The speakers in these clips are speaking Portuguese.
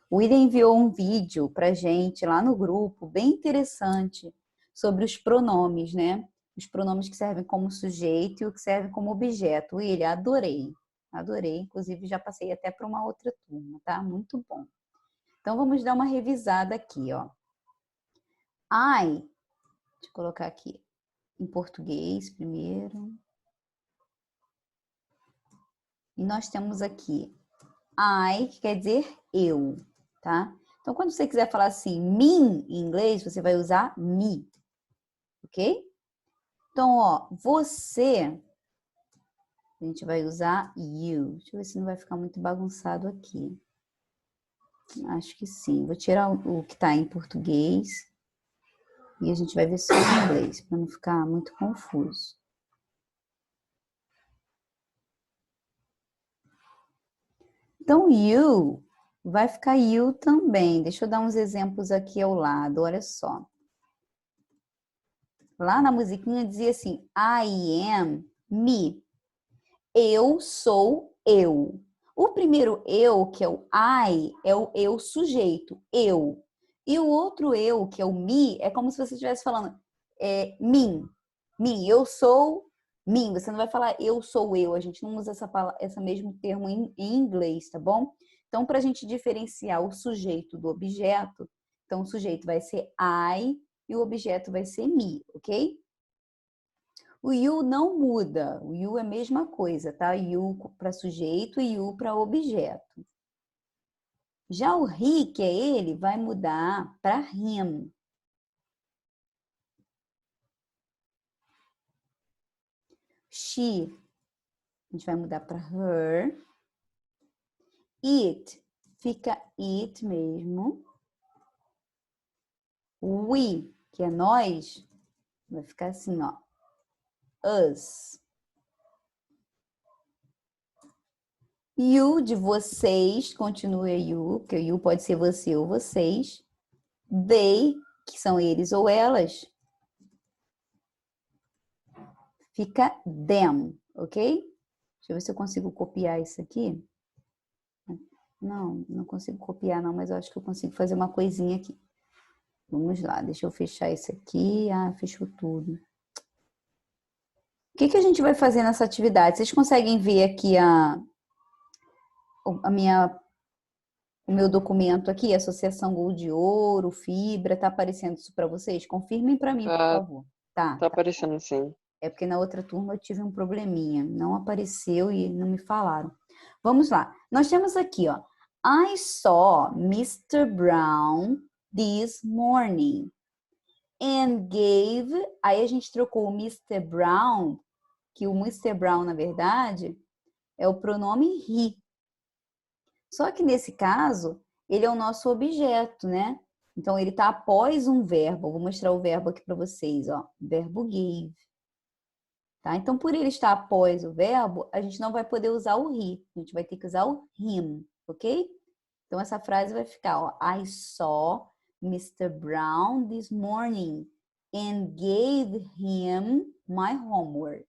O William enviou um vídeo pra gente lá no grupo, bem interessante, sobre os pronomes, né? Os pronomes que servem como sujeito e o que serve como objeto. William, adorei. Adorei, inclusive já passei até para uma outra turma, tá? Muito bom. Então vamos dar uma revisada aqui, ó. I, deixa eu colocar aqui em português primeiro. E nós temos aqui I, que quer dizer eu, tá? Então, quando você quiser falar assim, mim, em inglês, você vai usar me, ok? Então, ó, você, a gente vai usar you. Deixa eu ver se não vai ficar muito bagunçado aqui. Acho que sim. Vou tirar o que tá em português e a gente vai ver só em inglês, para não ficar muito confuso. Então, you vai ficar you também. Deixa eu dar uns exemplos aqui ao lado, olha só. Lá na musiquinha dizia assim, I am me. Eu sou eu. O primeiro eu, que é o I, é o eu sujeito, eu. E o outro eu, que é o me, é como se você estivesse falando mim. Mim, eu sou mim. Você não vai falar eu sou eu. A gente não usa esse mesmo termo em inglês, tá bom? Então, para a gente diferenciar o sujeito do objeto, então o sujeito vai ser I e o objeto vai ser me, ok? O you não muda, o you é a mesma coisa, tá? You para sujeito e you para objeto. Já o he, que é ele, vai mudar para him. She, a gente vai mudar para her. It, fica it mesmo. We, que é nós, vai ficar assim, ó. Us. You de vocês, continua you, porque you pode ser você ou vocês. They, que são eles ou elas, fica them, ok? Deixa eu ver se eu consigo copiar isso aqui. Não, não consigo copiar não, mas eu acho que eu consigo fazer uma coisinha aqui. Vamos lá, deixa eu fechar isso aqui. Ah, fechou tudo. O que que a gente vai fazer nessa atividade? Vocês conseguem ver aqui o meu documento aqui, Associação Gol de Ouro, Fibra, tá aparecendo isso para vocês? Confirmem para mim, por Tá, favor. Tá. tá aparecendo sim. É porque na outra turma eu tive um probleminha, não apareceu e não me falaram. Vamos lá. Nós temos aqui, ó. I saw Mr. Brown this morning and gave. Aí a gente trocou o Mr. Brown, que o Mr. Brown, na verdade, é o pronome he. Só que nesse caso, ele é o nosso objeto, né? Então ele está após um verbo. Vou mostrar o verbo aqui para vocês, ó. Verbo gave. Tá? Então, por ele estar após o verbo, a gente não vai poder usar o he. A gente vai ter que usar o him, ok? Então, essa frase vai ficar, ó. I saw Mr. Brown this morning and gave him my homework.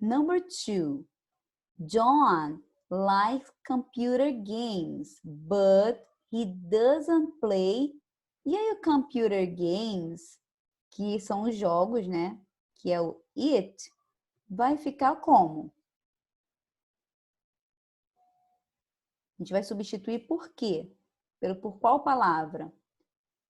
Number 2. John likes computer games, but he doesn't play. E aí, o computer games, que são os jogos, né? Que é o it, vai ficar como? A gente vai substituir por quê? Por qual palavra?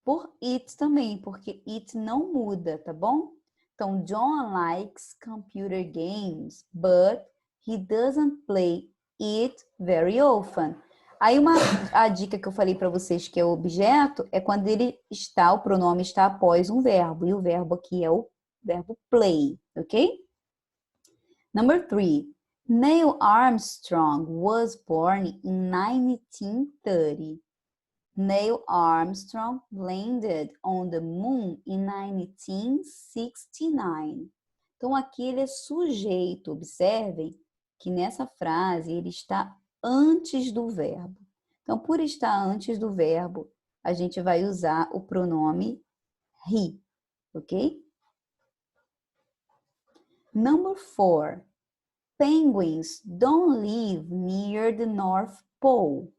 Por it também, porque it não muda, tá bom? Então, John likes computer games, but he doesn't play it very often. Aí a dica que eu falei para vocês que é o objeto é quando o pronome está após um verbo, e o verbo aqui é o verbo play, ok? Number 3. Neil Armstrong was born in 1930. Neil Armstrong landed on the moon in 1969. Então, aqui ele é sujeito. Observem que nessa frase ele está antes do verbo. Então, por estar antes do verbo, a gente vai usar o pronome he, ok? Number 4. Penguins don't live near the North Pole.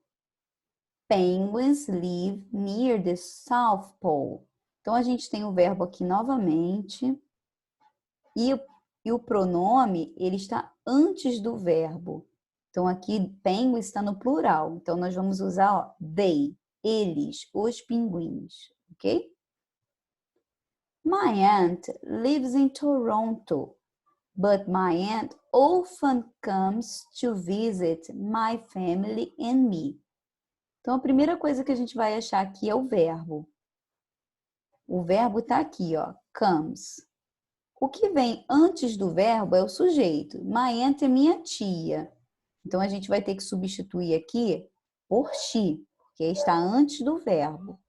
Penguins live near the South Pole. Então, a gente tem o verbo aqui novamente. E o pronome, ele está antes do verbo. Então, aqui, penguins está no plural. Então, nós vamos usar, ó, they, eles, os pinguins, ok? My aunt lives in Toronto, but my aunt often comes to visit my family and me. Então, a primeira coisa que a gente vai achar aqui é o verbo. O verbo está aqui, ó, comes. O que vem antes do verbo é o sujeito. My aunt é minha tia. Então, a gente vai ter que substituir aqui por she, porque está antes do verbo.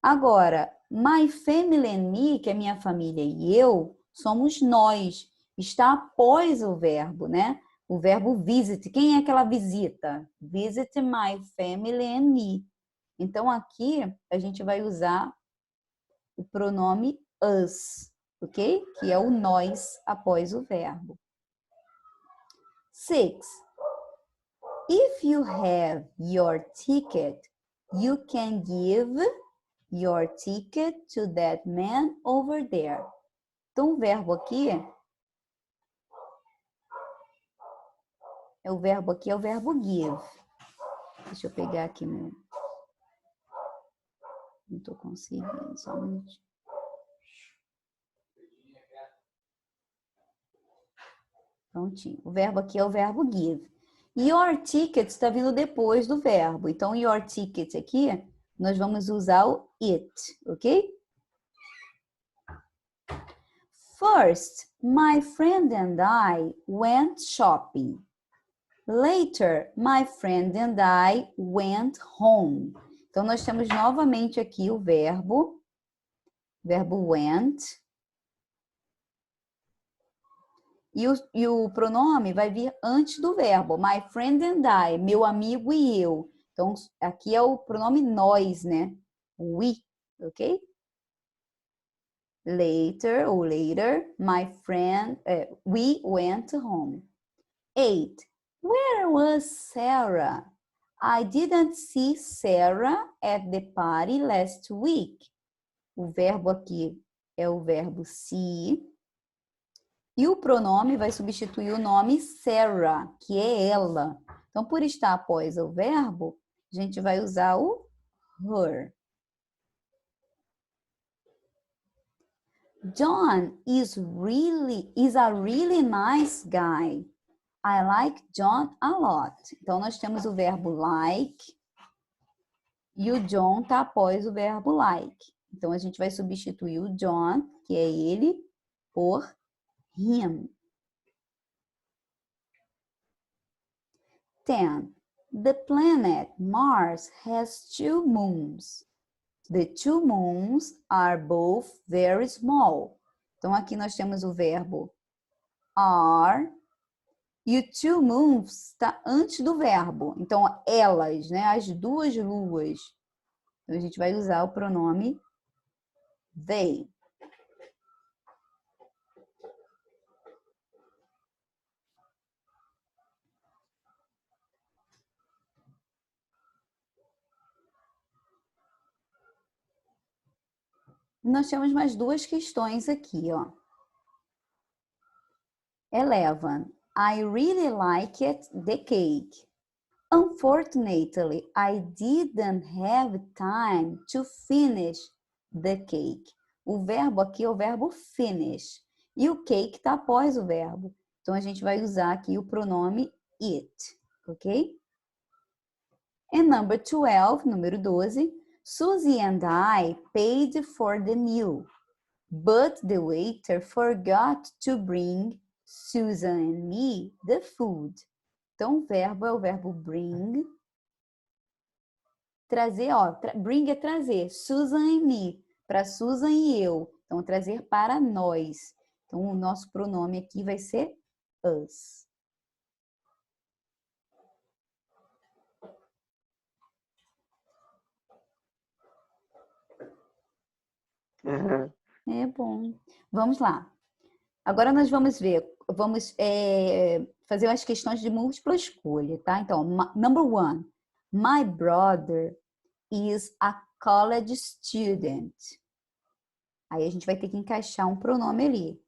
Agora, my family and me, que é minha família e eu, somos nós. Está após o verbo, né? O verbo visit. Quem é aquela visita? Visit my family and me. Então, aqui, a gente vai usar o pronome us, ok? Que é o nós após o verbo. 6. If you have your ticket, you can give your ticket to that man over there. Então, o verbo aqui é o verbo give. Deixa eu pegar aqui meu... Não estou conseguindo, só um minutinho. Prontinho. O verbo aqui é o verbo give. Your ticket está vindo depois do verbo. Então, your ticket aqui, nós vamos usar o it, ok? First, my friend and I went shopping. Later, my friend and I went home. Então, nós temos novamente aqui o verbo went. E o pronome vai vir antes do verbo. My friend and I, meu amigo e eu. Então, aqui é o pronome nós, né? We, ok? Later, my friend, we went home. 8. Where was Sarah? I didn't see Sarah at the party last week. O verbo aqui é o verbo see. E o pronome vai substituir o nome Sarah, que é ela. Então, por estar após o verbo, a gente vai usar o her. John is a really nice guy. I like John a lot. Então, nós temos o verbo like e o John está após o verbo like. Então, a gente vai substituir o John, que é ele, por him. 10. The planet Mars has 2 moons. The 2 moons are both very small. Então, aqui nós temos o verbo are e o 2 moons está antes do verbo. Então, elas, né? As 2 luas. Então, a gente vai usar o pronome they. Nós temos mais 2 questões aqui, ó. 11. I really liked the cake. Unfortunately, I didn't have time to finish the cake. O verbo aqui é o verbo finish. E o cake está após o verbo. Então, a gente vai usar aqui o pronome it, ok? And number 12, número 12. Susie and I paid for the meal, but the waiter forgot to bring Susan and me the food. Então, o verbo é o verbo bring. Trazer, ó, bring é trazer. Susan e me, para Susan e eu. Então, trazer para nós. Então, o nosso pronome aqui vai ser us. Uhum. É bom. Vamos lá. Agora nós vamos ver, vamos fazer umas questões de múltipla escolha, tá? Então, number 1. My brother is a college student. Aí a gente vai ter que encaixar um pronome ali.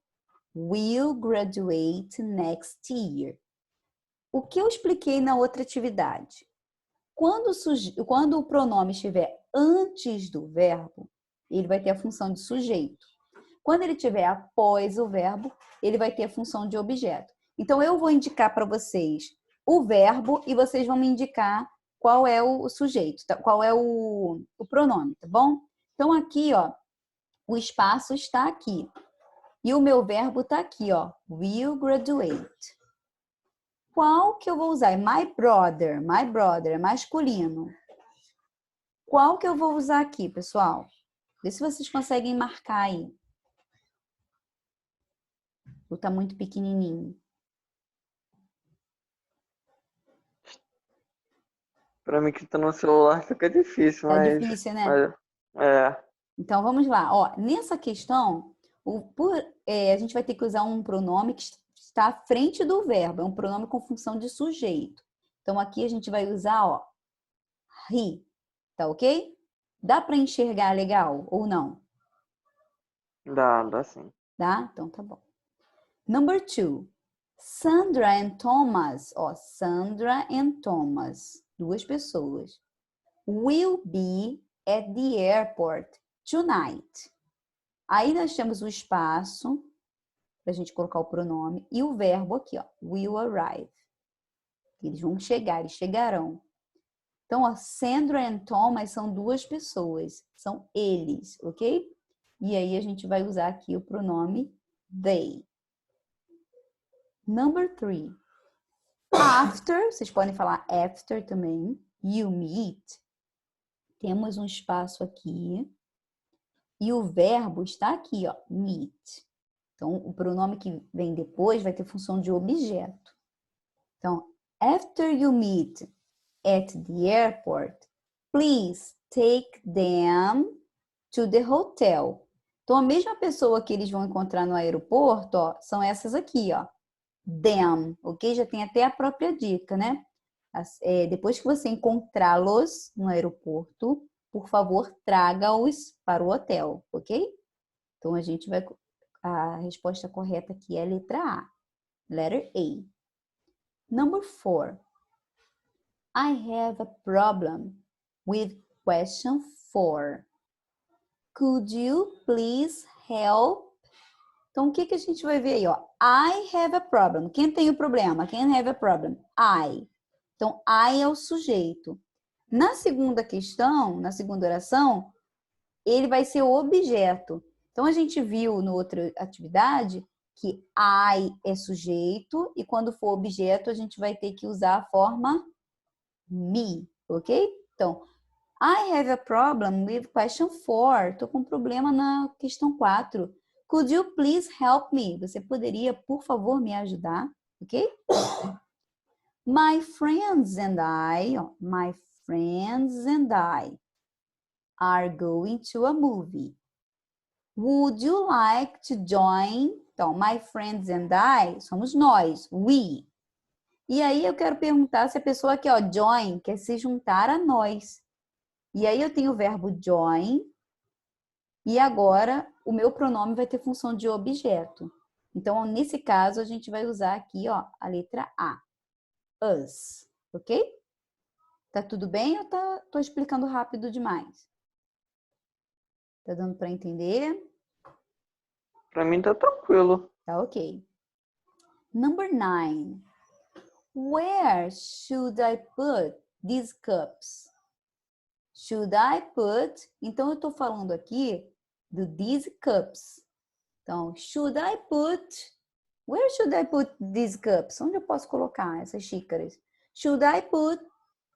Will graduate next year. O que eu expliquei na outra atividade? Quando o pronome estiver antes do verbo, ele vai ter a função de sujeito. Quando ele estiver após o verbo, ele vai ter a função de objeto. Então, eu vou indicar para vocês o verbo e vocês vão me indicar qual é o sujeito, qual é o pronome, tá bom? Então, aqui, ó, o espaço está aqui. E o meu verbo está aqui, ó. Will graduate. Qual que eu vou usar? My brother. My brother é masculino. Qual que eu vou usar aqui, pessoal? Vê se vocês conseguem marcar aí. Ou tá muito pequenininho? Pra mim que tá no celular fica difícil, Tá difícil, né? É. Então, vamos lá. Ó, nessa questão, a gente vai ter que usar um pronome que está à frente do verbo. É um pronome com função de sujeito. Então, aqui a gente vai usar, ó, he. Tá ok? Dá para enxergar legal ou não? Dá sim. Dá? Então, tá bom. Number 2. Sandra and Thomas. Ó, Sandra and Thomas. Duas pessoas. Will be at the airport tonight. Aí nós temos o espaço para a gente colocar o pronome e o verbo aqui, ó, will arrive. Eles vão chegar, eles chegarão. Então, ó, Sandra e Thomas são duas pessoas, são eles, ok? E aí a gente vai usar aqui o pronome they. Number 3. After, vocês podem falar after também. You meet. Temos um espaço aqui. E o verbo está aqui, ó, meet. Então, o pronome que vem depois vai ter função de objeto. Então, after you meet at the airport, please take them to the hotel. Então, a mesma pessoa que eles vão encontrar no aeroporto, ó, são essas aqui, ó. Them, ok? Já tem até a própria dica, né? Depois que você encontrá-los no aeroporto, por favor, traga-os para o hotel, ok? Então, a resposta correta aqui é a letra A. Letter A. Number 4. I have a problem with question 4. Could you please help? Então, o que a gente vai ver aí, ó? I have a problem. Quem tem o problema? Quem have a problem? I. Então, I é o sujeito. Na segunda questão, na segunda oração, ele vai ser o objeto. Então, a gente viu na outra atividade que I é sujeito e quando for objeto, a gente vai ter que usar a forma me, ok? Então, I have a problem with question 4. Estou com um problema na questão 4. Could you please help me? Você poderia, por favor, me ajudar? Ok? My friends and I are going to a movie. Would you like to join? Então, my friends and I, somos nós, we. E aí eu quero perguntar se a pessoa aqui, ó, join, quer se juntar a nós. E aí eu tenho o verbo join. E agora o meu pronome vai ter função de objeto. Então, nesse caso, a gente vai usar aqui, ó, a letra A. Us, ok? Tá tudo bem ou tô explicando rápido demais? Tá dando para entender? Pra mim tá tranquilo. Tá ok. Number 9. Where should I put these cups? Should I put? Então, eu tô falando aqui do these cups. Então, should I put? Where should I put these cups? Onde eu posso colocar essas xícaras? Should I put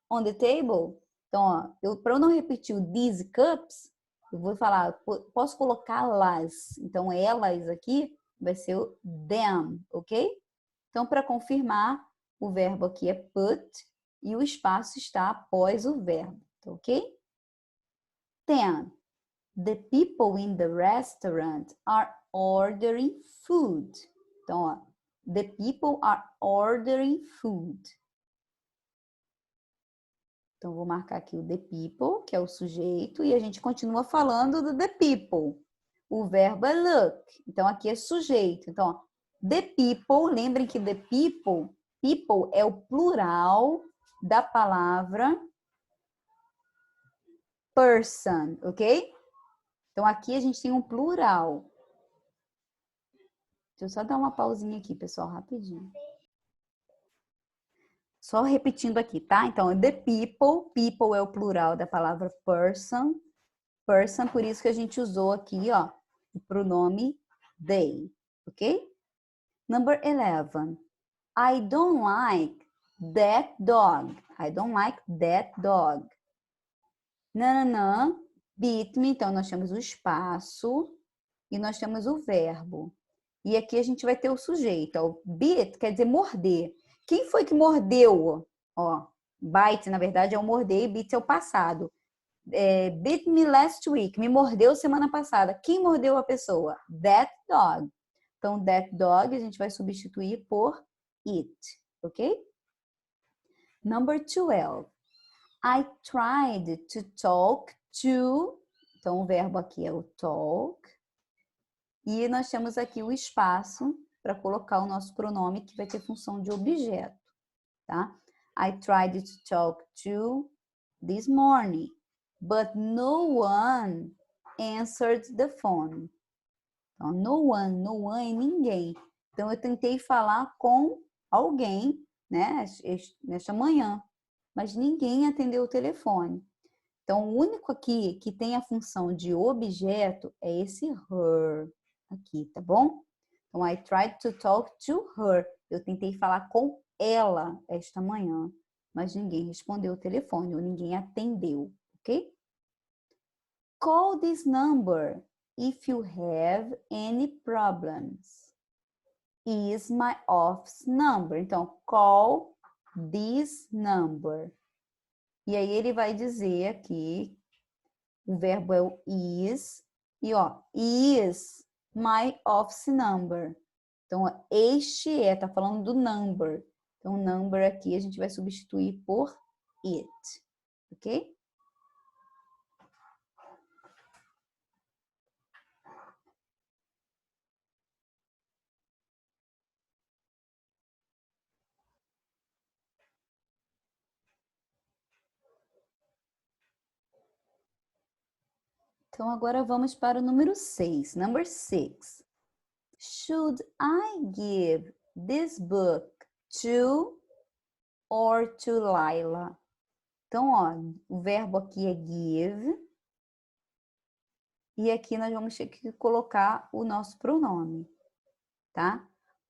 on the table? Então, ó, para eu não repetir o these cups, eu vou falar, posso colocá-las. Então, elas aqui vai ser o them, ok? Então, para confirmar, o verbo aqui é put e o espaço está após o verbo, ok? 10. The people in the restaurant are ordering food. Então, ó, the people are ordering food. Então, vou marcar aqui o the people, que é o sujeito, e a gente continua falando do the people. O verbo é look. Então, aqui é sujeito. Então, ó, the people, lembrem que the people é o plural da palavra person, ok? Então, aqui a gente tem um plural. Deixa eu só dar uma pausinha aqui, pessoal, rapidinho. Só repetindo aqui, tá? Então, the people é o plural da palavra person, por isso que a gente usou aqui, ó, o pronome they, ok? Number 11. I don't like that dog. I don't like that dog. Nananã, beat me. Então, nós temos o espaço e nós temos o verbo. E aqui a gente vai ter o sujeito. Ó. Beat quer dizer morder. Quem foi que mordeu? Ó, bite, na verdade, é o morder e beat é o passado. Bit me last week. Me mordeu semana passada. Quem mordeu a pessoa? That dog. Então, that dog a gente vai substituir por it. Ok? Number 12. I tried to talk to. Então, o verbo aqui é o talk. E nós temos aqui o espaço para colocar o nosso pronome que vai ter função de objeto, tá? I tried to talk to this morning, but no one answered the phone. Então, no one é ninguém. Então, eu tentei falar com alguém, né, nesta manhã, mas ninguém atendeu o telefone. Então, o único aqui que tem a função de objeto é esse her aqui, tá bom? Então, I tried to talk to her. Eu tentei falar com ela esta manhã, mas ninguém respondeu o telefone ou ninguém atendeu, ok? Call this number if you have any problems. Is my office number. Então, call this number. E aí ele vai dizer aqui, o verbo é o is, e ó, is my office number. Então, este tá falando do number. Então, number aqui a gente vai substituir por it, ok? Então, agora vamos para o número 6. Number 6. Should I give this book to or to Laila? Então, ó, o verbo aqui é give. E aqui nós vamos ter que colocar o nosso pronome, tá?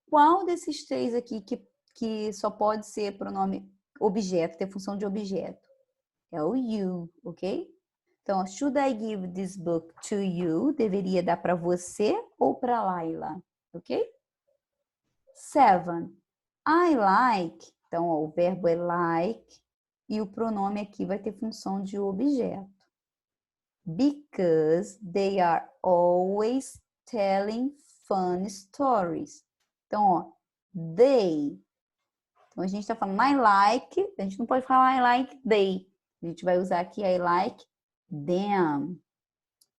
Qual desses três aqui que só pode ser pronome objeto, ter função de objeto? É o you, ok? Então, should I give this book to you? Deveria dar para você ou para Laila, ok? 7. I like. Então, ó, o verbo é like e o pronome aqui vai ter função de objeto. Because they are always telling fun stories. Então, ó, they. Então, a gente está falando I like, a gente não pode falar I like they. A gente vai usar aqui I like them.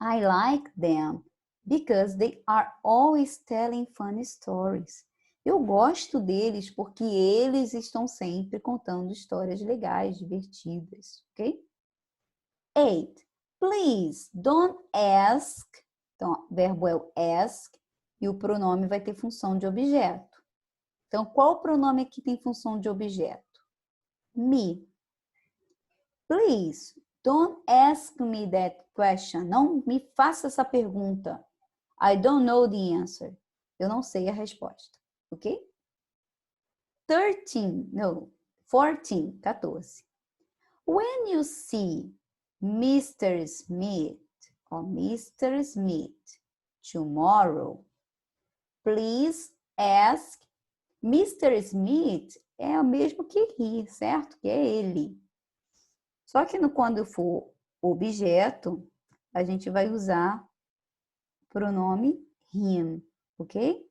I like them because they are always telling funny stories. Eu gosto deles porque eles estão sempre contando histórias legais, divertidas, ok? 8. Please don't ask. Então, o verbo é o ask e o pronome vai ter função de objeto. Então, qual o pronome aqui tem função de objeto? Me. Please don't ask me that question. Não me faça essa pergunta. I don't know the answer. Eu não sei a resposta, ok? 14. When you see Mr. Smith or Mr. Smith tomorrow, please ask. Mr. Smith é o mesmo que he, certo? Que é ele. Só que quando for objeto, a gente vai usar o pronome him, ok?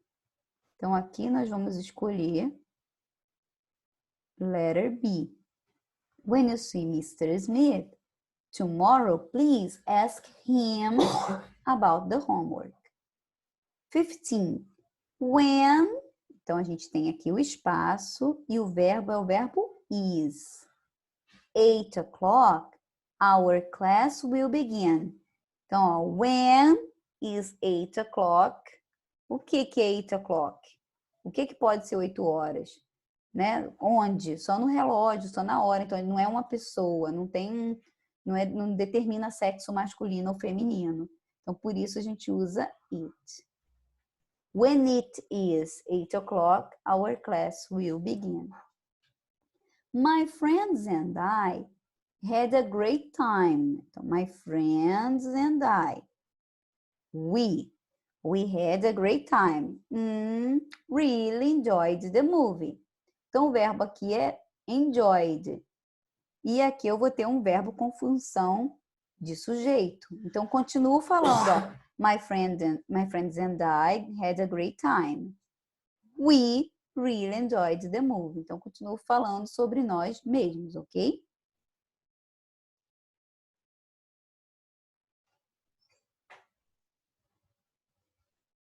Então, aqui nós vamos escolher letter B. When you see Mr. Smith tomorrow, please ask him about the homework. 15. When, então a gente tem aqui o espaço e o verbo é o verbo is. 8 o'clock, our class will begin. Então, ó, when is 8 o'clock? O que é 8 o'clock? O que pode ser 8 horas? Né? Onde? Só no relógio, só na hora. Então, não é uma pessoa, não determina sexo masculino ou feminino. Então, por isso a gente usa it. When it is 8 o'clock, our class will begin. My friends and I had a great time. Então, my friends and I. We had a great time. Really enjoyed the movie. Então, o verbo aqui é enjoyed. E aqui eu vou ter um verbo com função de sujeito. Então, continuo falando, ó. My friends and I had a great time. We really enjoyed the movie. Então, continuo falando sobre nós mesmos, ok?